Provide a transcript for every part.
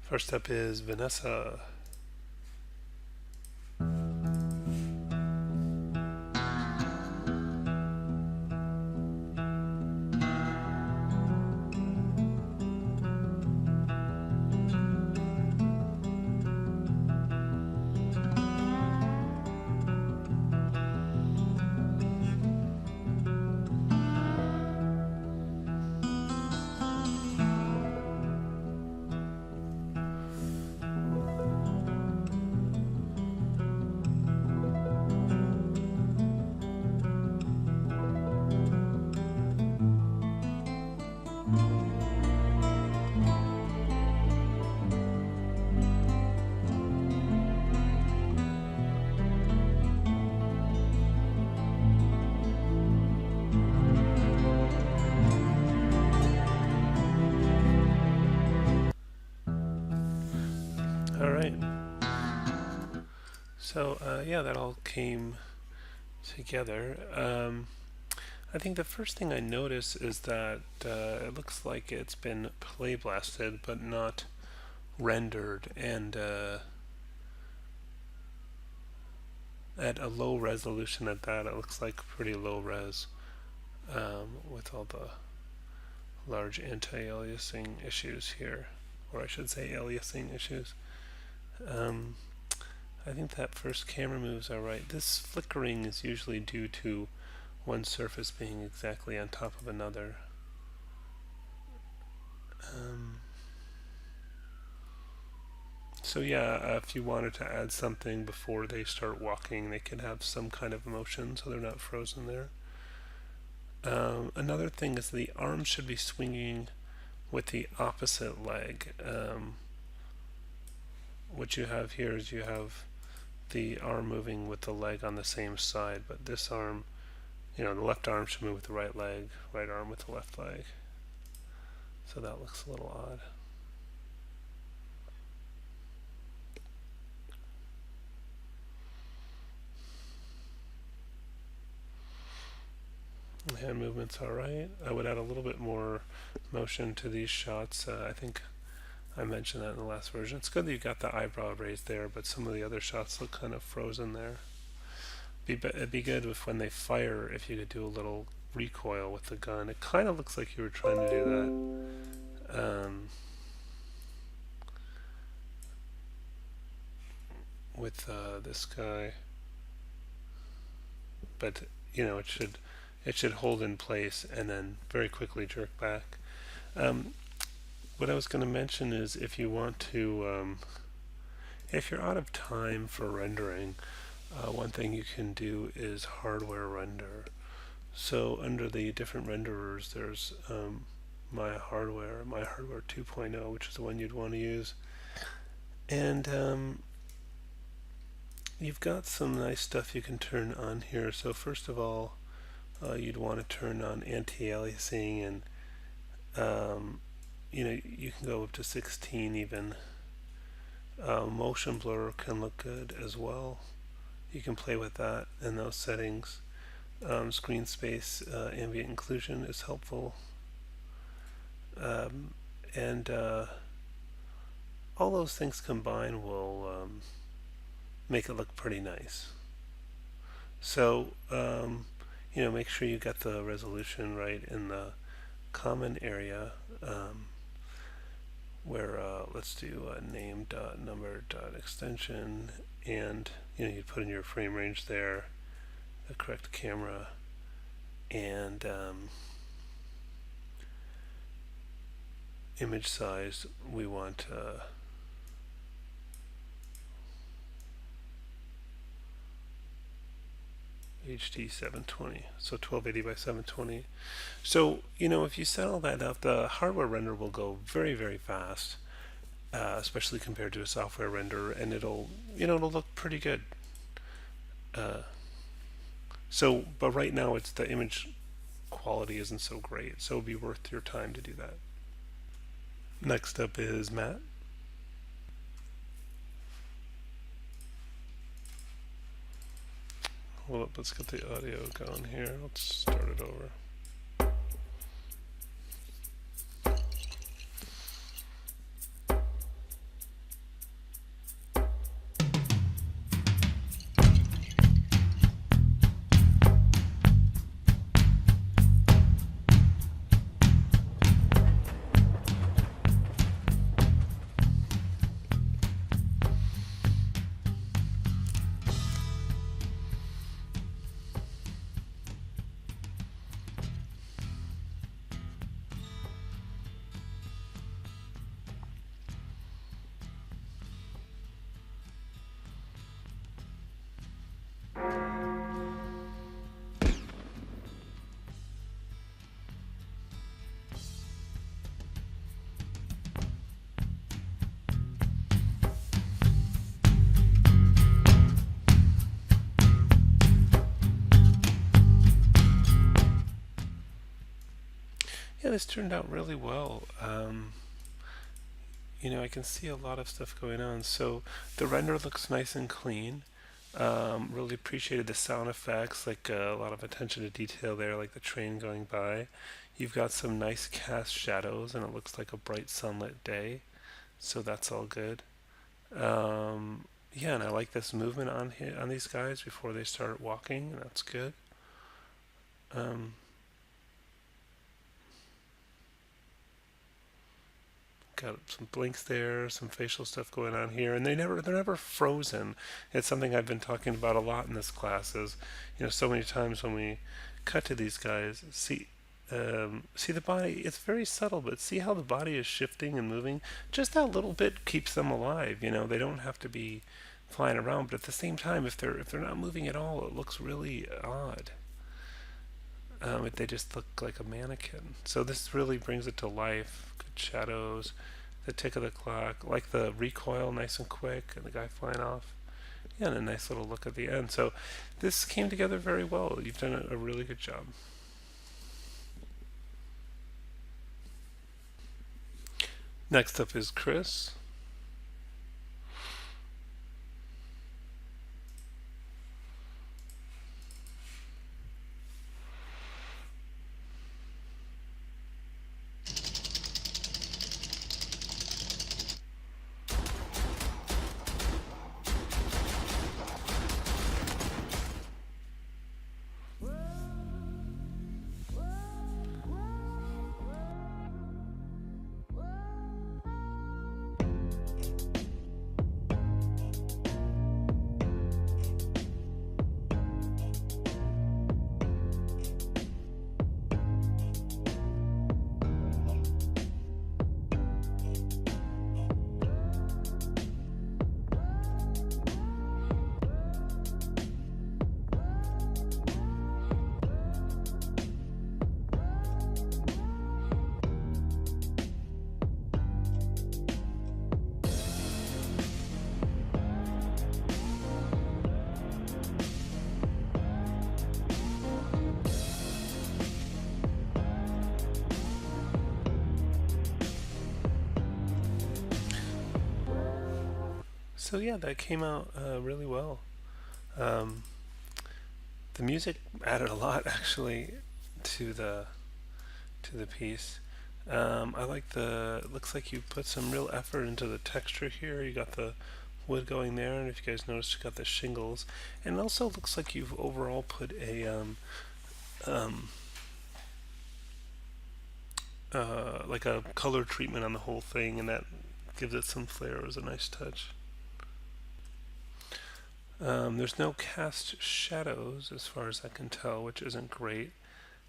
First up is Vanessa. All right. So yeah, that all came together. I think the first thing I notice is that it looks like it's been play blasted, but not rendered, and at a low resolution at that. It looks like pretty low res with all the large anti-aliasing issues here, or I should say aliasing issues. Um, I think that first camera moves are right. This flickering is usually due to one surface being exactly on top of another. Um, so yeah, if you wanted to add something before they start walking, they can have some kind of motion so they're not frozen there. Another thing is the arm should be swinging with the opposite leg. What you have here is you have the arm moving with the leg on the same side, but this arm, the left arm should move with the right leg, right arm with the left leg. So that looks a little odd. The hand movement's alright. I would add a little bit more motion to these shots. I think I mentioned that in the last version. It's good that you got the eyebrow raised there, but some of the other shots look kind of frozen there. It'd be good if when they fire, if you could do a little recoil with the gun. It kind of looks like you were trying to do that with this guy, but it should hold in place and then very quickly jerk back. What I was going to mention is if you want to, if you're out of time for rendering, one thing you can do is hardware render. So under the different renderers, there's my hardware 2.0, which is the one you'd want to use. And you've got some nice stuff you can turn on here. So first of all, you'd want to turn on anti-aliasing, and you can go up to 16 even. Motion blur can look good as well. You can play with that in those settings. Screen space ambient inclusion is helpful. And all those things combined will make it look pretty nice. So, make sure you get the resolution right in the common area, where let's do name.number.extension, and you put in your frame range there, the correct camera, and image size we want HD 720, so 1280 by 720. So if you set all that up, the hardware render will go very, very fast, especially compared to a software render, and it'll look pretty good. But right now it's the image quality isn't so great, so it'll be worth your time to do that. Next up is Matt. Hold up, let's get the audio going here. Let's start it over. this turned out really well. I can see a lot of stuff going on. So the render looks nice and clean. Really appreciated the sound effects, like a lot of attention to detail there, like the train going by. You've got some nice cast shadows, and it looks like a bright sunlit day. So that's all good. Yeah, and I like this movement on here, on these guys before they start walking. That's good. Um, got some blinks there, some facial stuff going on here, and they're never frozen. It's something I've been talking about a lot in this class. Is so many times when we cut to these guys, see the body. It's very subtle, but see how the body is shifting and moving. Just that little bit keeps them alive. They don't have to be flying around, but at the same time, if they're not moving at all, it looks really odd. They just look like a mannequin. So this really brings it to life. Good shadows, the tick of the clock, like the recoil, nice and quick, and the guy flying off. Yeah, and a nice little look at the end. So this came together very well. You've done a really good job. Next up is Chris. So yeah, that came out really well. Um, the music added a lot actually to the piece. I like looks like you put some real effort into the texture here. You got the wood going there, and if you guys noticed, you got the shingles, and it also looks like you've overall put um, like a color treatment on the whole thing, and that gives it some flair. It was a nice touch. There's no cast shadows as far as I can tell, which isn't great.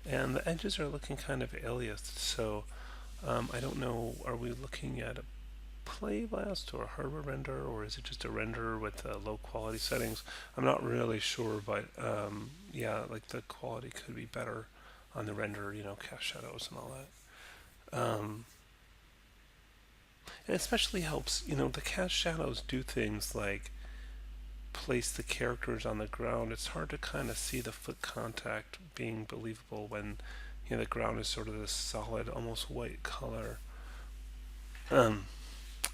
And the edges are looking kind of aliased, so I don't know, are we looking at a playblast or a hardware render, or is it just a render with low quality settings? I'm not really sure, but yeah, like the quality could be better on the render, cast shadows and all that. It especially helps, the cast shadows do things like place the characters on the ground. It's hard to kind of see the foot contact being believable when the ground is sort of this solid, almost white color. Um,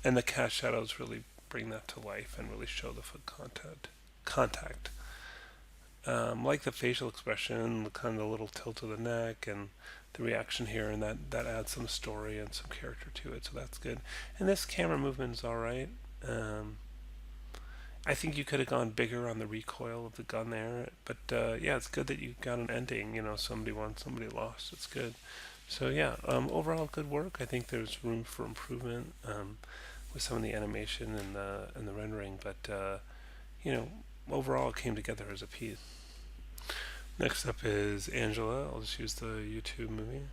and the cast shadows really bring that to life and really show the foot contact. Like the facial expression, the kind of little tilt of the neck, and the reaction here, and that adds some story and some character to it. So that's good. And this camera movement is all right. Um, I think you could have gone bigger on the recoil of the gun there, but yeah, it's good that you got an ending. Somebody won, somebody lost. It's good. So yeah, overall good work. I think there's room for improvement with some of the animation and the rendering, but you know, overall it came together as a piece. Next up is Angela. I'll just use the YouTube movie.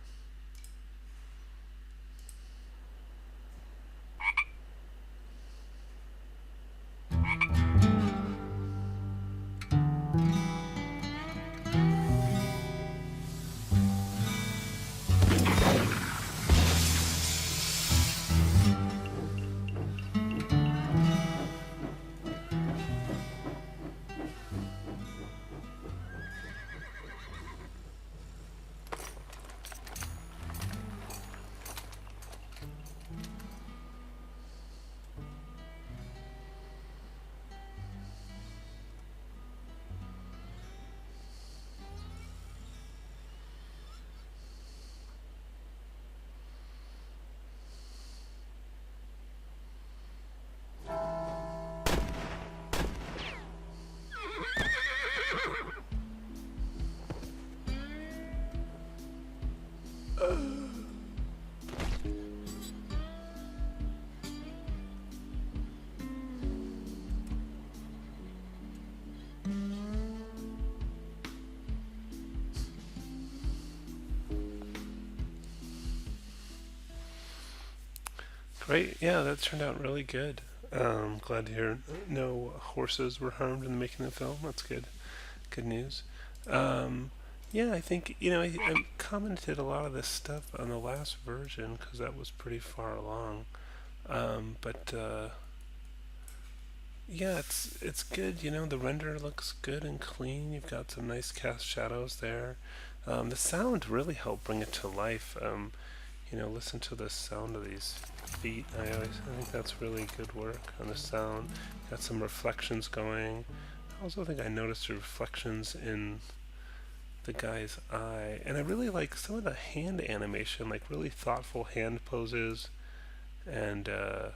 Great. Yeah, that turned out really good. Glad to hear no horses were harmed in the making of the film. That's good. Good news. Um, yeah, I think, I commented a lot of this stuff on the last version because that was pretty far along. But yeah, it's good. The render looks good and clean. You've got some nice cast shadows there. The sound really helped bring it to life. Listen to the sound of these feet. I think that's really good work on the sound. Got some reflections going. I also think I noticed the reflections in the guy's eye, and I really like some of the hand animation, like really thoughtful hand poses, and yeah,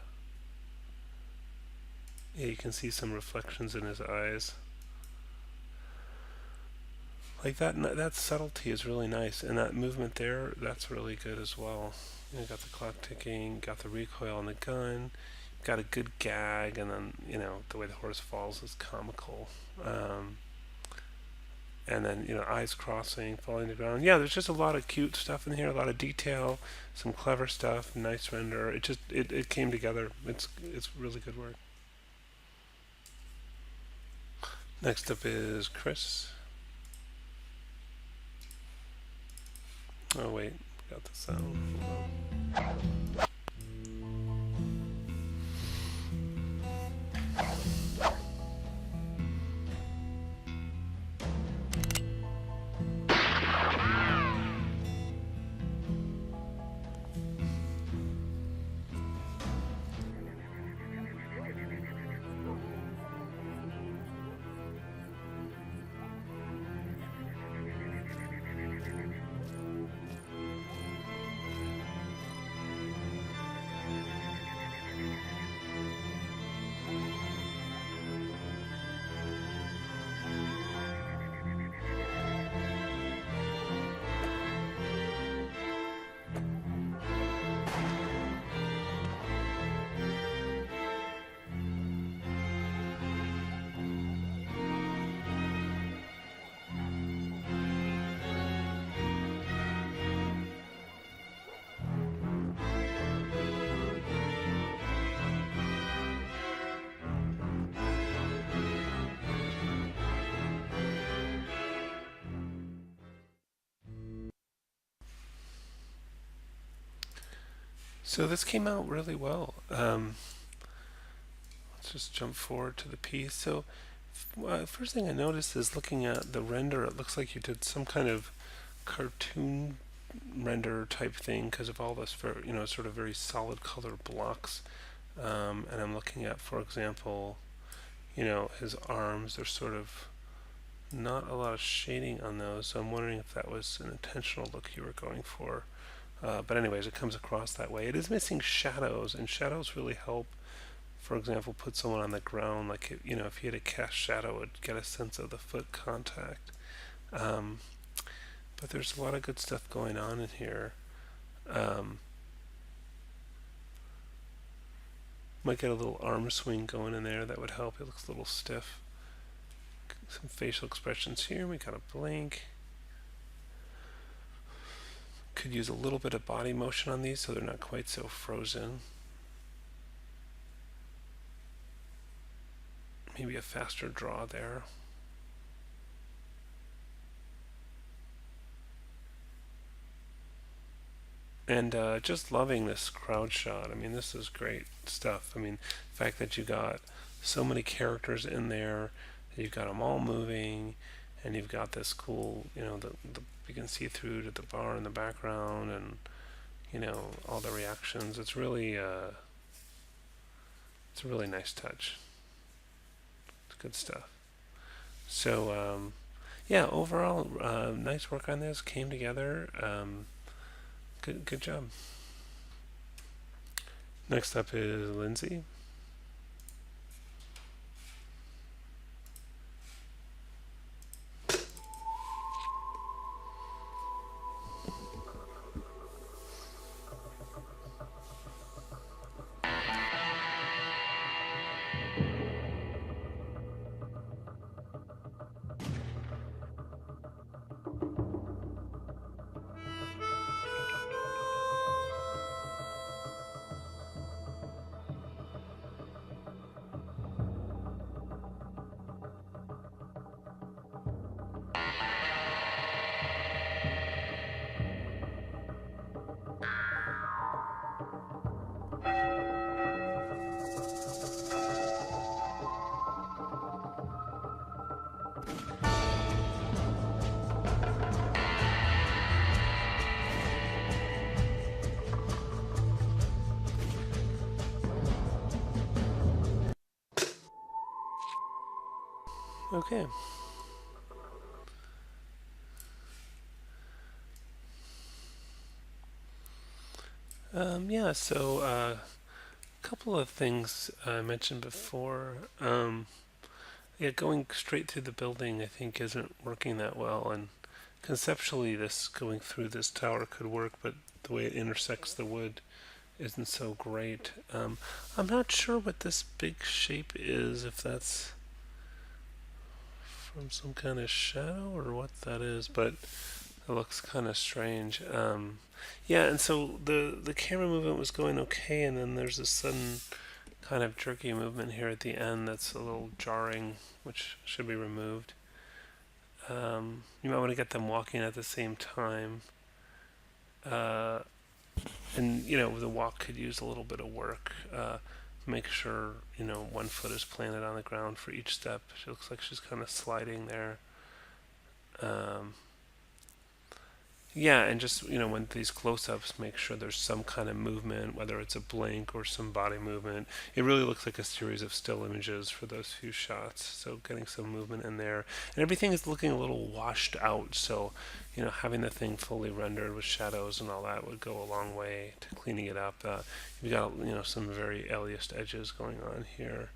you can see some reflections in his eyes. Like that subtlety is really nice, and that movement there, that's really good as well. Got the clock ticking, got the recoil on the gun, got a good gag, and then the way the horse falls is comical. And then eyes crossing, falling to the ground. Yeah, there's just a lot of cute stuff in here, a lot of detail, some clever stuff, nice render. It came together. It's really good work. Next up is Chris. Oh wait, got the sound. So this came out really well. Let's just jump forward to the piece. So first thing I noticed is looking at the render, it looks like you did some kind of cartoon render type thing because of all this, sort of very solid color blocks. And I'm looking at, for example, his arms. There's sort of not a lot of shading on those, so I'm wondering if that was an intentional look you were going for. But anyways, it comes across that way. It is missing shadows, and shadows really help. For example, put someone on the ground, like if you had a cast shadow, it would get a sense of the foot contact. Um, but there's a lot of good stuff going on in here. Might get a little arm swing going in there. That would help. It looks a little stiff. Some facial expressions here. We got a blink. Could use a little bit of body motion on these so they're not quite so frozen. Maybe a faster draw there. And just loving this crowd shot. I mean, this is great stuff. I mean, the fact that you got so many characters in there, you've got them all moving, and you've got this cool, you can see through to the bar in the background, and all the reactions. It's really a really nice touch. It's good stuff. So yeah, overall, nice work on this. Came together. Good job. Next up is Lindsay. Okay. Yeah, so a couple of things I mentioned before. Yeah, going straight through the building I think isn't working that well, and conceptually this going through this tower could work, but the way it intersects the wood isn't so great. I'm not sure what this big shape is, if that's from some kind of shadow or what that is, but it looks kind of strange. Yeah, and so the camera movement was going okay, and then there's this sudden kind of jerky movement here at the end that's a little jarring, which should be removed. You might want to get them walking at the same time. Uh, and, the walk could use a little bit of work. Make sure, one foot is planted on the ground for each step. She looks like she's kind of sliding there. Um, Yeah, and just when these close-ups, make sure there's some kind of movement, whether it's a blink or some body movement. It really looks like a series of still images for those few shots. So getting some movement in there, and everything is looking a little washed out. So, having the thing fully rendered with shadows and all that would go a long way to cleaning it up. You've got some very aliased edges going on here,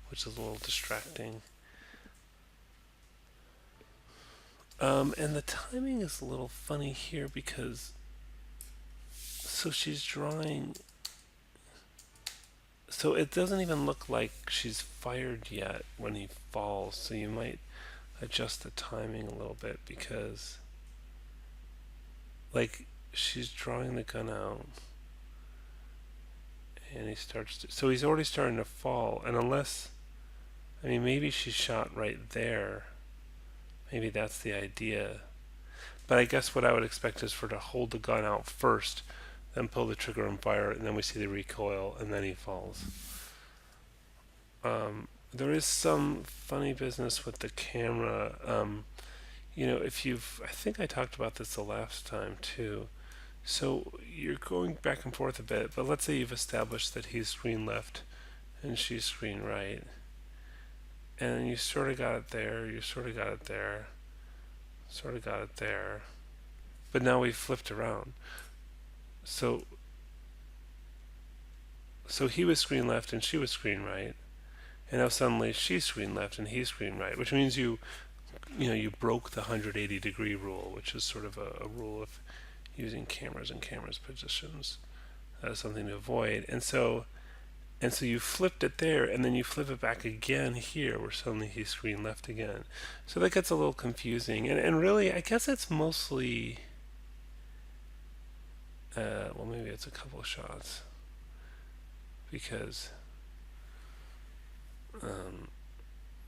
which is a little distracting. And the timing is a little funny here because so she's drawing. So it doesn't even look like she's fired yet when he falls. So you might adjust the timing a little bit because, like, she's drawing the gun out, and he starts to. So he's already starting to fall, and maybe she shot right there. Maybe that's the idea. But I guess what I would expect is for her to hold the gun out first, then pull the trigger and fire, and then we see the recoil, and then he falls. There is some funny business with the camera. I think I talked about this the last time too. So you're going back and forth a bit, but let's say you've established that he's screen left and she's screen right. And you sort of got it there, you sort of got it there, sort of got it there. But now we've flipped around. So he was screen left and she was screen right, and now suddenly she's screen left and he's screen right, which means you broke the 180-degree rule, which is sort of a rule of using cameras and cameras positions. That is something to avoid. And so you flipped it there, and then you flip it back again here, where suddenly he's screen left again. So that gets a little confusing. And really, I guess it's mostly, maybe it's a couple of shots, because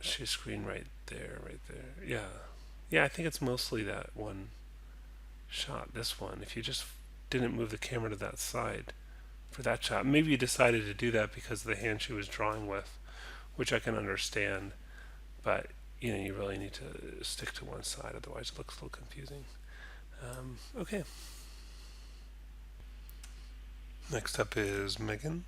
she's screen right there, right there. Yeah, I think it's mostly that one shot, this one. If you just didn't move the camera to that side for that shot, maybe you decided to do that because of the hand she was drawing with, which I can understand, but you really need to stick to one side, otherwise it looks a little confusing. Okay. Next up is Megan.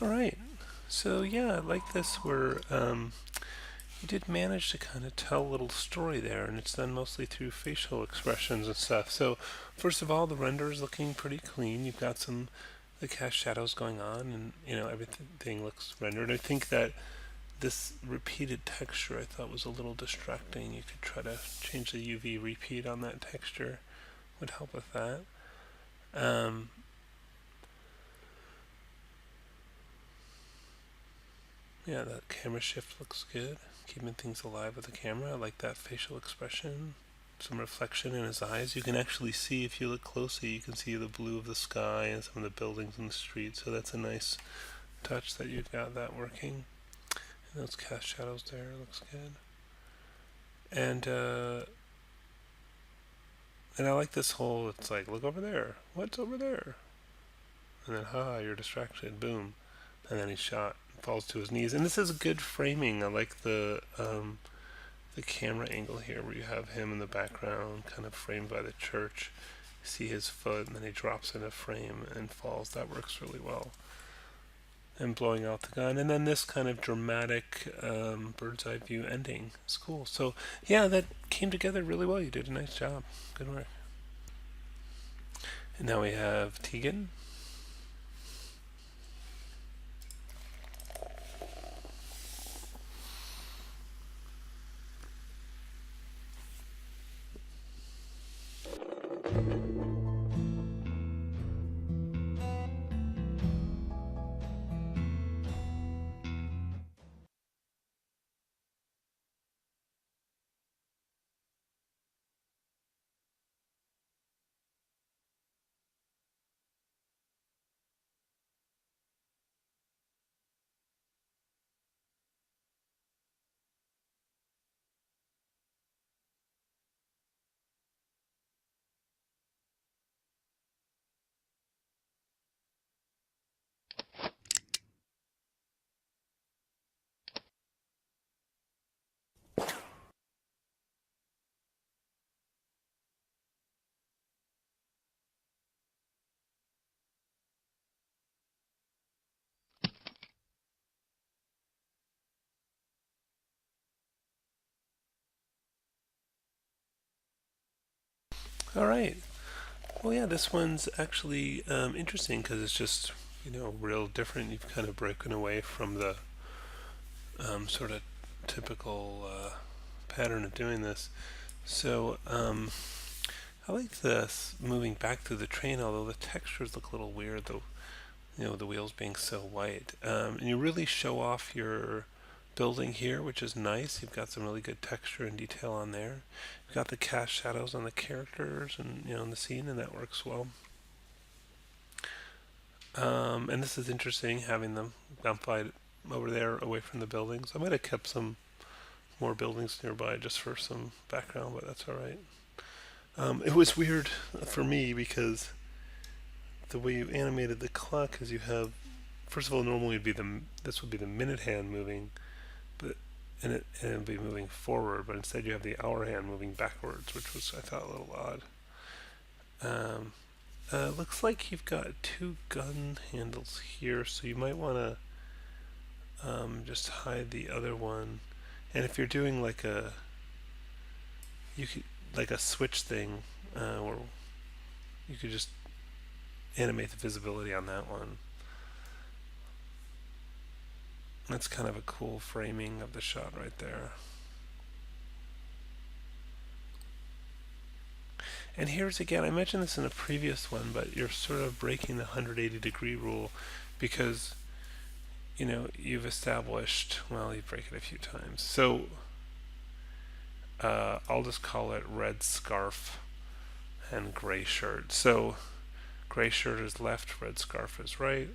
All right. So yeah, I like this. Where you did manage to kind of tell a little story there, and it's done mostly through facial expressions and stuff. So, first of all, the render is looking pretty clean. You've got some the cast shadows going on, and everything looks rendered. I think that this repeated texture I thought was a little distracting. You could try to change the UV repeat on that texture, would help with that. Um, yeah, that camera shift looks good. Keeping things alive with the camera. I like that facial expression. Some reflection in his eyes. You can actually see, if you look closely, you can see the blue of the sky and some of the buildings in the street. So that's a nice touch that you've got that working. And those cast shadows there looks good. And I like this whole, it's like, look over there. What's over there? And then, you're distracted. Boom. And then he's shot and falls to his knees. And this is good framing. I like the camera angle here where you have him in the background, kind of framed by the church. You see his foot, and then he drops in a frame and falls. That works really well. And blowing out the gun. And then this kind of dramatic bird's eye view ending. It's cool. So, yeah, that came together really well. You did a nice job. Good work. And now we have Tegan. All right. Well, yeah, this one's actually interesting because it's just, real different. You've kind of broken away from the sort of typical pattern of doing this. So, I like this moving back through the train, although the textures look a little weird, though, the wheels being so white. And you really show off your building here, which is nice. You've got some really good texture and detail on there. You've got the cast shadows on the characters and in the scene, and that works well. And this is interesting, having them gunfight over there away from the buildings. I might have kept some more buildings nearby just for some background, but that's all right. It was weird for me because the way you animated the clock is you have, first of all, normally this would be the minute hand moving, but and it would be moving forward, but instead you have the hour hand moving backwards, which was, I thought, a little odd. Looks like you've got two gun handles here, so you might want to just hide the other one. And if you're doing like a switch thing, or you could just animate the visibility on that one. That's kind of a cool framing of the shot right there. And here's again, I mentioned this in a previous one, but you're sort of breaking the 180-degree rule because, you've established, well, you break it a few times. So I'll just call it red scarf and gray shirt. So gray shirt is left, red scarf is right.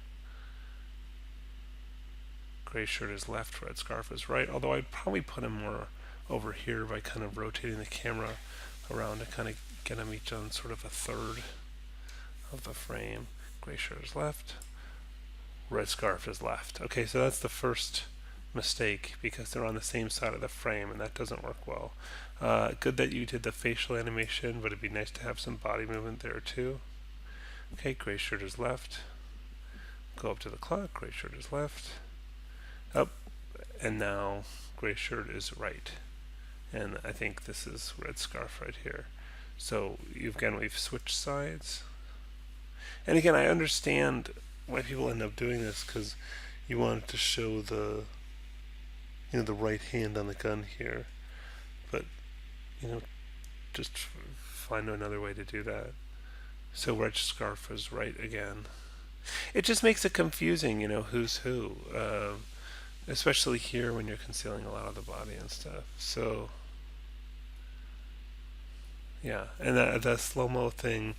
Gray shirt is left, red scarf is right. Although I'd probably put him more over here by kind of rotating the camera around to kind of get them each on sort of a third of the frame. Gray shirt is left, red scarf is left. Okay, so that's the first mistake because they're on the same side of the frame, and that doesn't work well. Good that you did the facial animation, but it'd be nice to have some body movement there too. Okay, gray shirt is left. Go up to the clock, gray shirt is left. Up, and now gray shirt is right. And I think this is red scarf right here. So we've switched sides. And again, I understand why people end up doing this, because you want to show the right hand on the gun here. But, you know, just find another way to do that. So red scarf is right again. It just makes it confusing, who's who. Especially here when you're concealing a lot of the body and stuff. So, yeah. And the slow-mo thing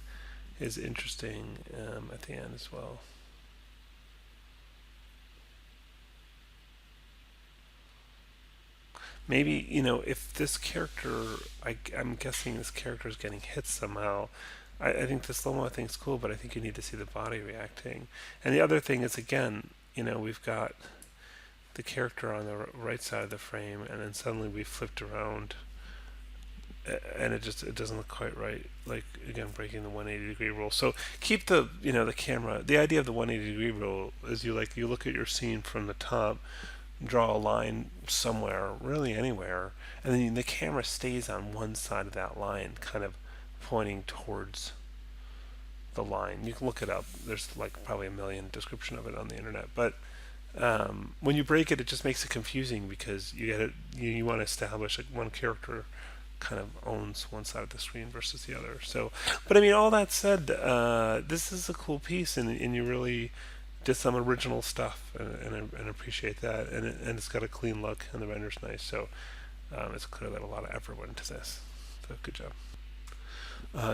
is interesting at the end as well. Maybe, if this character, I'm guessing this character is getting hit somehow. I think the slow-mo thing's cool, but I think you need to see the body reacting. And the other thing is, again, we've got the character on the right side of the frame, and then suddenly we flipped around, and it doesn't look quite right. Like, again, breaking the 180-degree rule. So keep the camera. The idea of the 180-degree rule is you look at your scene from the top, draw a line somewhere, really anywhere, and then the camera stays on one side of that line, kind of pointing towards the line. You can look it up. There's probably a million description of it on the internet. But when you break it, it just makes it confusing, because you want to establish one character kind of owns one side of the screen versus the other. So, but I mean, all that said, this is a cool piece, and you really did some original stuff, and appreciate that. And it's got a clean look, and the render's nice. So it's clear that a lot of effort went into this. So good job.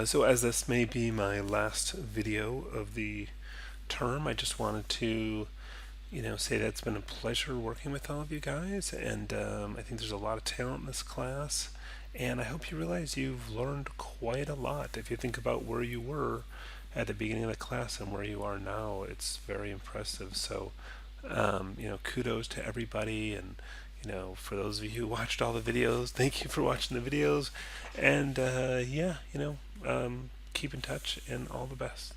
So as this may be my last video of the term, I just wanted to say that it's been a pleasure working with all of you guys, and I think there's a lot of talent in this class, and I hope you realize you've learned quite a lot. If you think about where you were at the beginning of the class and where you are now, it's very impressive. So kudos to everybody, and for those of you who watched all the videos, thank you for watching the videos, and keep in touch, and all the best.